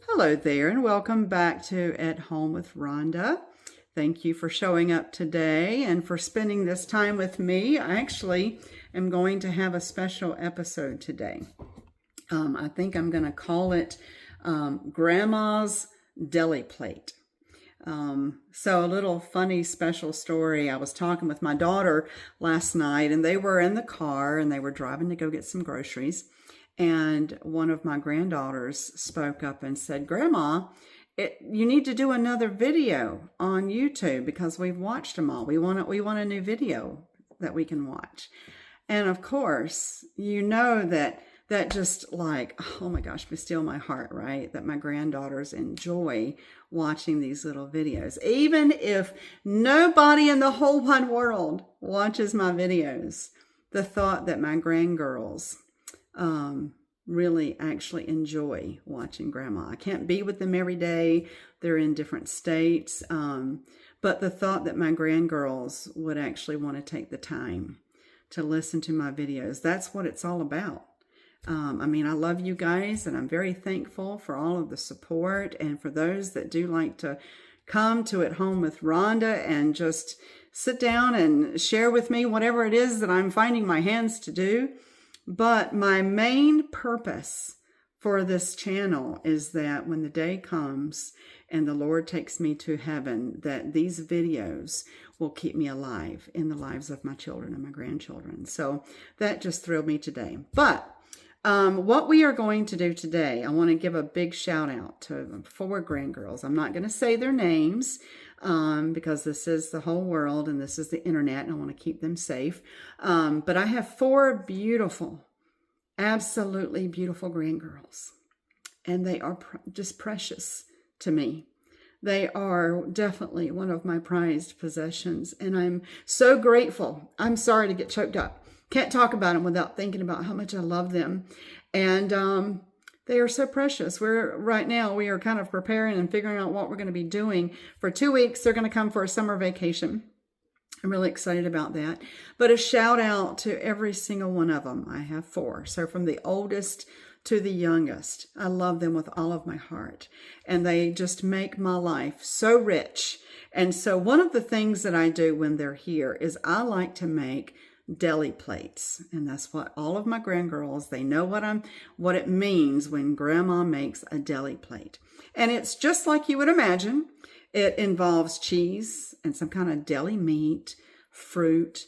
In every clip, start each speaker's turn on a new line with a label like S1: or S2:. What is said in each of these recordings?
S1: Hello there and welcome back to At Home with Rhonda. Thank you for showing up today and for spending this time with me. I actually am going to have a special episode today. I think I'm going to call it Grandma's Deli Plate. So a little funny special story. I was talking with my daughter last night and they were in the car and they were driving to go get some groceries. And one of my granddaughters spoke up and said, Grandma, you need to do another video on YouTube because we've watched them all. We want a new video that we can watch. And of course, you know that just like, oh my gosh, still my heart, right? That my granddaughters enjoy watching these little videos. Even if nobody in the whole wide world watches my videos, the thought that my grandgirls really actually enjoy watching Grandma. I can't be with them every day. They're in different states. But the thought that my grandgirls would actually want to take the time to listen to my videos, that's what it's all about. I mean, I love you guys and I'm very thankful for all of the support and for those that do like to come to At Home with Rhonda and just sit down and share with me whatever it is that I'm finding my hands to do. But my main purpose for this channel is that when the day comes and the Lord takes me to heaven, that these videos will keep me alive in the lives of my children and my grandchildren. So that just thrilled me today. But what we are going to do today, I want to give a big shout out to 4 grandgirls. I'm not going to say their names because this is the whole world and this is the internet and I want to keep them safe. But I have 4 beautiful, absolutely beautiful grandgirls. And they are just precious to me. They are definitely one of my prized possessions. And I'm so grateful. I'm sorry to get choked up. Can't talk about them without thinking about how much I love them. And they are so precious. Right now, we are kind of preparing and figuring out what we're going to be doing. For 2 weeks, they're going to come for a summer vacation. I'm really excited about that. But a shout out to every single one of them. I have 4. So from the oldest to the youngest, I love them with all of my heart. And they just make my life so rich. And so one of the things that I do when they're here is I like to make deli plates. And that's what all of my grandgirls, they know what it means when Grandma makes a deli plate. And it's just like you would imagine. It involves cheese and some kind of deli meat, fruit,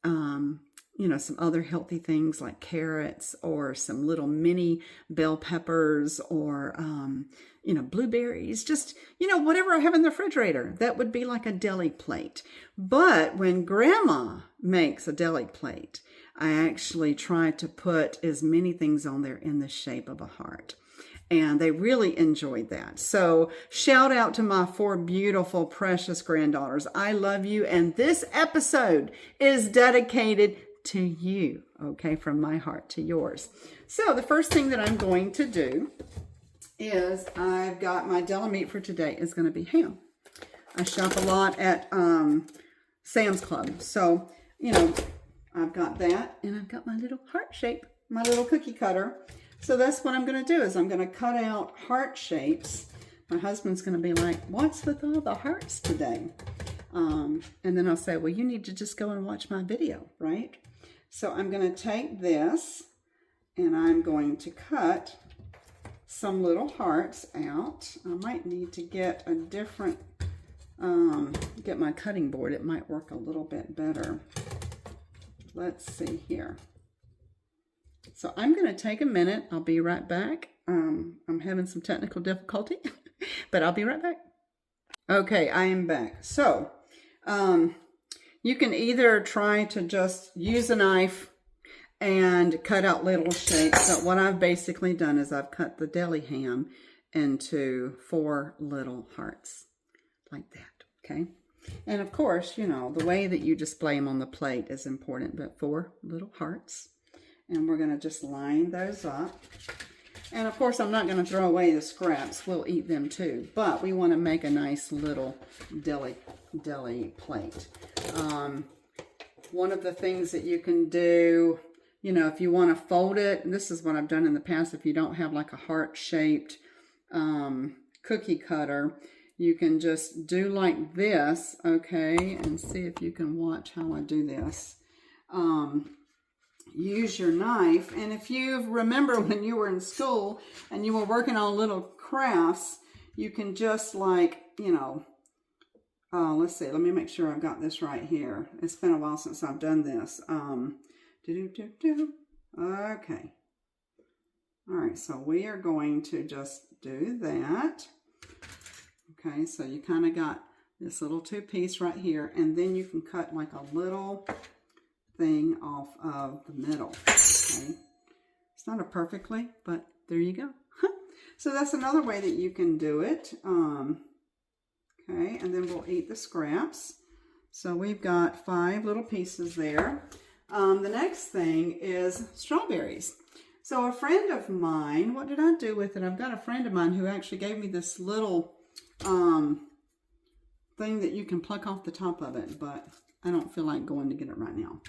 S1: some other healthy things like carrots or some little mini bell peppers or, blueberries, just, whatever I have in the refrigerator. That would be like a deli plate. But when Grandma makes a deli plate, I actually try to put as many things on there in the shape of a heart. And they really enjoyed that. So shout out to my 4 beautiful, precious granddaughters. I love you. And this episode is dedicated to you, okay, from my heart to yours. So the first thing that I'm going to do is I've got my deli meat for today is going to be ham. I shop a lot at Sam's Club. So, I've got that and I've got my little heart shape, my little cookie cutter. So that's what I'm going to do is I'm going to cut out heart shapes. My husband's going to be like, what's with all the hearts today? And then I'll say, well, you need to just go and watch my video, right? So I'm going to take this and I'm going to cut some little hearts out. I might need to get a different, get my cutting board. It might work a little bit better. Let's see here. So I'm going to take a minute. I'll be right back. I'm having some technical difficulty, but I'll be right back. Okay, I am back. So you can either try to just use a knife and cut out little shapes. But what I've basically done is I've cut the deli ham into 4 little hearts like that, okay? And of course, the way that you display them on the plate is important, but 4 little hearts. And we're going to just line those up. And of course, I'm not going to throw away the scraps. We'll eat them too. But we want to make a nice little deli plate. One of the things that you can do, if you want to fold it, this is what I've done in the past. If you don't have like a heart-shaped cookie cutter. You can just do like this, okay, and see if you can watch how I do this. Use your knife, and if you remember when you were in school and you were working on little crafts, you can just like, you know, let's see, let me make sure I've got this right here. It's been a while since I've done this. Okay. All right, so we are going to just do that. Okay, so you kind of got this little two-piece right here, and then you can cut like a little thing off of the middle. Okay, it's not a perfectly, but there you go. So that's another way that you can do it. Okay, and then we'll eat the scraps. So we've got 5 little pieces there. The next thing is strawberries. So a friend of mine, what did I do with it? I've got a friend of mine who actually gave me this little thing that you can pluck off the top of it, but I don't feel like going to get it right now.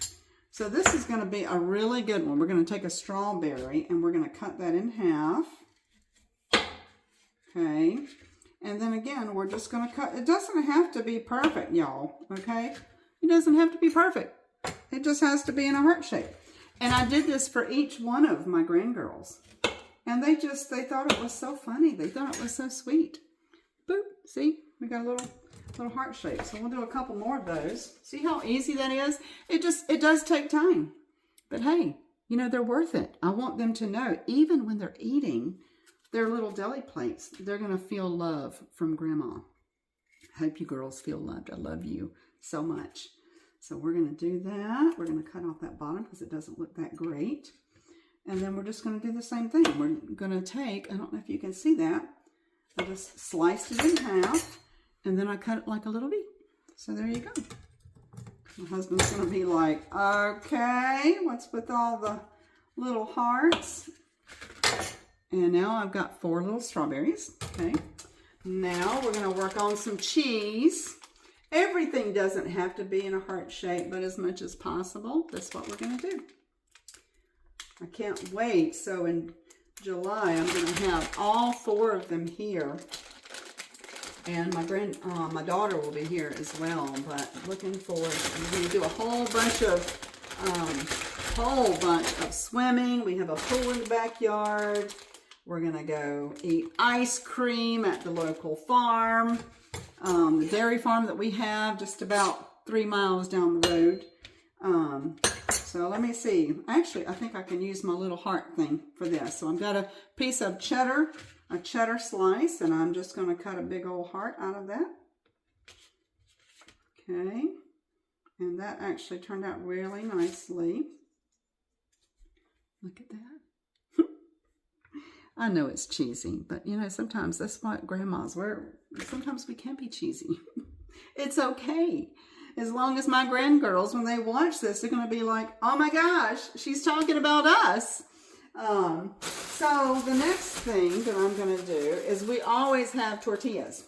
S1: So this is going to be a really good one. We're going to take a strawberry and we're going to cut that in half. Okay. And then again, we're just going to cut. It doesn't have to be perfect, y'all. Okay. It doesn't have to be perfect. It just has to be in a heart shape. And I did this for each one of my grandgirls. And they thought it was so funny. They thought it was so sweet. Boop. See? We got a little heart shape. So we'll do a couple more of those. See how easy that is? It does take time. But hey, you know, they're worth it. I want them to know, even when they're eating their little deli plates, they're going to feel love from Grandma. I hope you girls feel loved. I love you so much. So we're going to do that. We're going to cut off that bottom because it doesn't look that great. And then we're just going to do the same thing. We're going to take, I don't know if you can see that, I just sliced it in half, and then I cut it like a little V. So there you go. My husband's going to be like, okay, what's with all the little hearts? And now I've got 4 little strawberries. Okay. Now we're going to work on some cheese. Everything doesn't have to be in a heart shape, but as much as possible, that's what we're going to do. I can't wait. So in July, I'm going to have all 4 of them here. And my daughter will be here as well, but looking forward. I'm going to do a whole bunch of swimming. We have a pool in the backyard. We're going to go eat ice cream at the local farm. The dairy farm that we have just about 3 miles down the road. So let me see. Actually, I think I can use my little heart thing for this. So I've got a piece of cheddar, a cheddar slice, and I'm just going to cut a big old heart out of that. Okay. And that actually turned out really nicely. Look at that. I know it's cheesy, but you know, sometimes that's what grandmas were. Sometimes we can be cheesy. It's okay. As long as my grandgirls, when they watch this, they're going to be like, oh my gosh, she's talking about us. So the next thing that I'm going to do is we always have tortillas.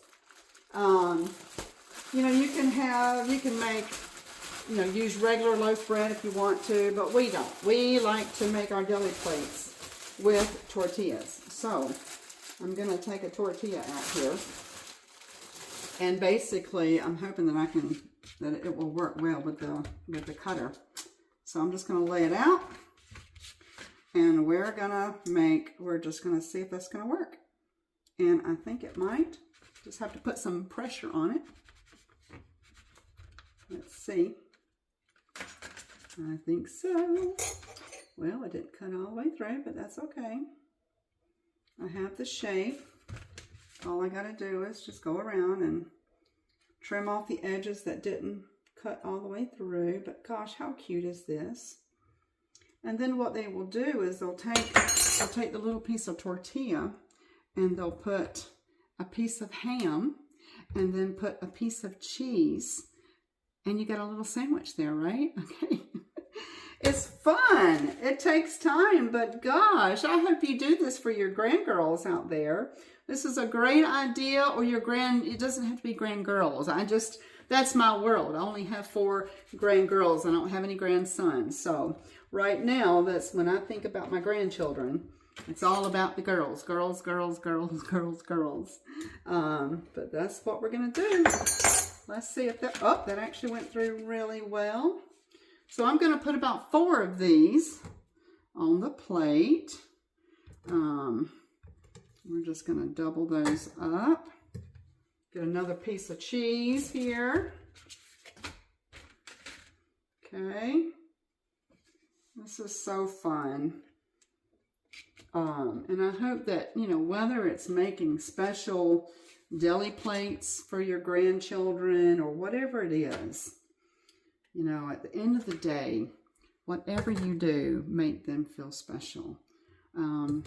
S1: You know, you can make, you know, use regular loaf bread if you want to, but we don't. We like to make our deli plates with tortillas. So I'm going to take a tortilla out here, and basically I'm hoping that it will work well with the cutter. So I'm just going to lay it out, and we're just going to see if that's going to work. And I think it might. Just have to put some pressure on it. Let's see. I think so. Well, it didn't cut all the way through, but that's okay. I have the shape. All I got to do is just go around and trim off the edges that didn't cut all the way through. But gosh, how cute is this? And then what they will do is they'll take the little piece of tortilla and they'll put a piece of ham and then put a piece of cheese. And you got a little sandwich there, right? Okay. It's fun. It takes time, but gosh, I hope you do this for your grandgirls out there. This is a great idea, or it doesn't have to be grandgirls. That's my world. I only have 4 grandgirls. I don't have any grandsons. So right now, that's when I think about my grandchildren. It's all about the girls. Girls, girls, girls, girls, girls. But that's what we're going to do. Let's see if that... Oh, that actually went through really well. So I'm going to put about 4 of these on the plate. We're just going to double those up. Get another piece of cheese here. Okay. This is so fun. And I hope that, you know, whether it's making special deli plates for your grandchildren or whatever it is, you know, at the end of the day, whatever you do, make them feel special. And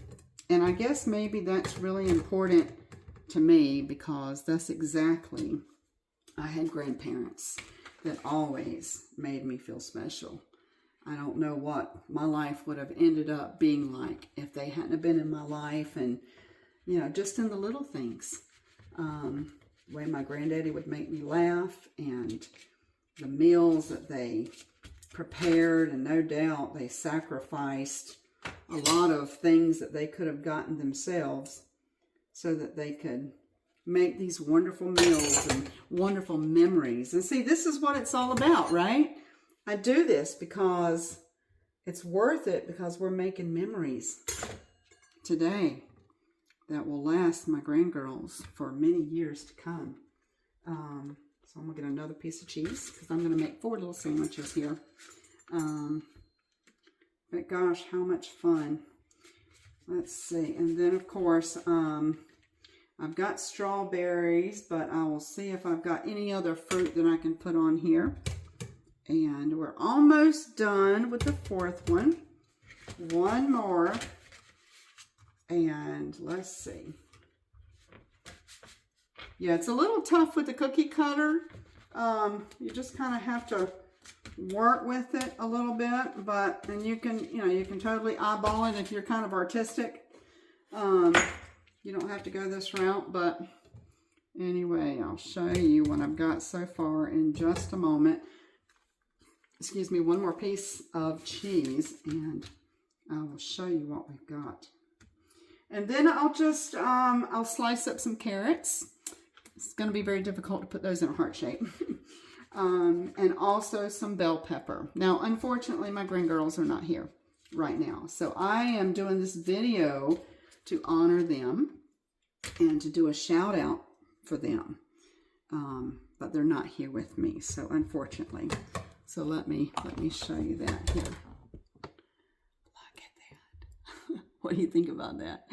S1: I guess maybe that's really important to me because that's exactly, I had grandparents that always made me feel special. I don't know what my life would have ended up being like if they hadn't been in my life, and, you know, just in the little things. The way my granddaddy would make me laugh, and the meals that they prepared, and no doubt they sacrificed a lot of things that they could have gotten themselves so that they could make these wonderful meals and wonderful memories. And see, this is what it's all about, right? I do this because it's worth it, because we're making memories today that will last my grandgirls for many years to come. So I'm going to get another piece of cheese because I'm going to make 4 little sandwiches here. But gosh, how much fun. Let's see. And then, of course, I've got strawberries, but I will see if I've got any other fruit that I can put on here. And we're almost done with the 4th one. One more. And let's see. Yeah, it's a little tough with the cookie cutter. You just kind of have to work with it a little bit, but, and you can, you know, you can totally eyeball it if you're kind of artistic. You don't have to go this route, but anyway, I'll show you what I've got so far in just a moment. Excuse me, one more piece of cheese, and I will show you what we've got. And then I'll just, I'll slice up some carrots. It's going to be very difficult to put those in a heart shape. And also some bell pepper. Now, unfortunately, my grandgirls are not here right now. So I am doing this video to honor them and to do a shout out for them. But they're not here with me, so unfortunately. So let me show you that here. Look at that. What do you think about that?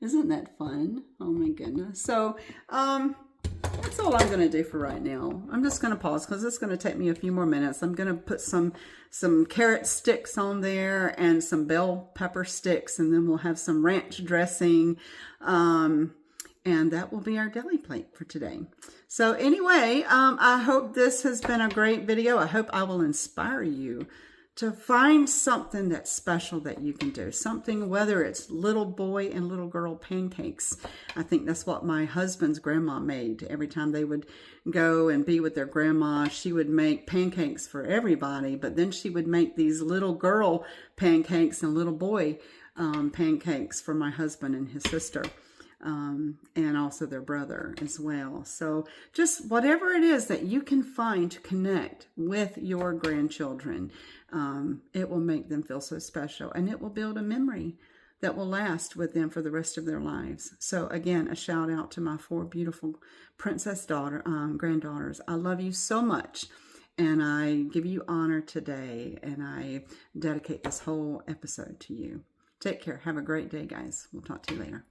S1: Isn't that fun? Oh my goodness. So that's all I'm going to do for right now. I'm just going to pause because it's going to take me a few more minutes. I'm going to put some carrot sticks on there and some bell pepper sticks, and then we'll have some ranch dressing. And that will be our deli plate for today. So anyway, I hope this has been a great video. I hope I will inspire you to find something that's special that you can do. Something, whether it's little boy and little girl pancakes. I think that's what my husband's grandma made. Every time they would go and be with their grandma, she would make pancakes for everybody. But then she would make these little girl pancakes and little boy pancakes for my husband and his sister. And also their brother as well. So just whatever it is that you can find to connect with your grandchildren, it will make them feel so special, and it will build a memory that will last with them for the rest of their lives. So again, a shout out to my 4 beautiful princess granddaughters. I love you so much, and I give you honor today, and I dedicate this whole episode to you. Take care. Have a great day, guys. We'll talk to you later.